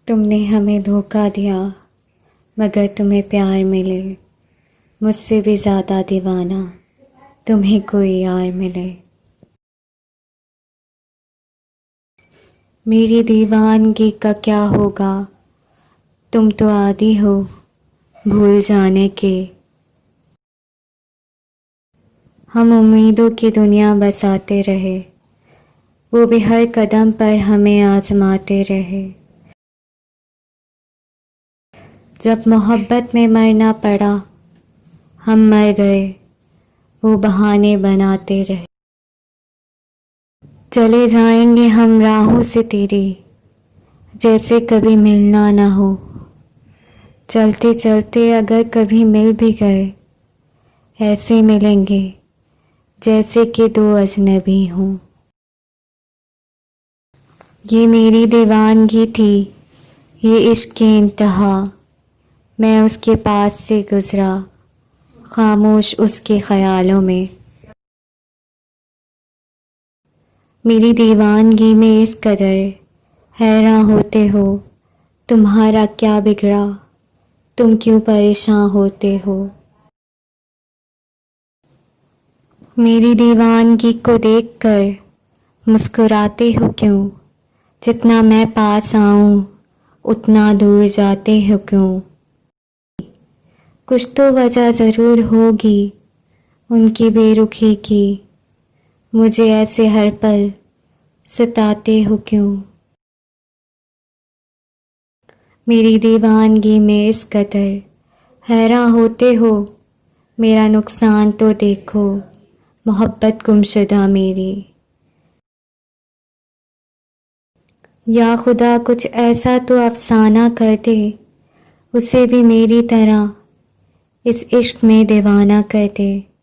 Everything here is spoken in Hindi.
तुमने हमें धोखा दिया मगर तुम्हें प्यार मिले, मुझसे भी ज़्यादा दीवाना तुम्हें कोई यार मिले। मेरी दीवानगी का क्या होगा, तुम तो आदी हो भूल जाने के। हम उम्मीदों की दुनिया बसाते रहे, वो भी हर कदम पर हमें आजमाते रहे। जब मोहब्बत में मरना पड़ा हम मर गए, वो बहाने बनाते रहे। चले जाएंगे हम राहों से तेरी, जैसे कभी मिलना ना हो। चलते चलते अगर कभी मिल भी गए, ऐसे मिलेंगे जैसे कि दो अजनबी हों। ये मेरी दीवानगी थी, ये इश्क की इंतहा। मैं उसके पास से गुजरा खामोश उसके ख्यालों में। मेरी दीवानगी में इस कदर हैरान होते हो, तुम्हारा क्या बिगड़ा, तुम क्यों परेशान होते हो। मेरी दीवानगी को देखकर मुस्कुराते हो क्यों, जितना मैं पास आऊं उतना दूर जाते हो क्यों। कुछ तो वजह ज़रूर होगी उनकी बेरुखी की, मुझे ऐसे हर पल सताते हो क्यों। मेरी दीवानगी में इस कदर हैरान होते हो, मेरा नुकसान तो देखो मोहब्बत गुमशुदा मेरी। या खुदा कुछ ऐसा तो अफसाना कर दे, उसे भी मेरी तरह इस इश्क में दीवाना कर दे।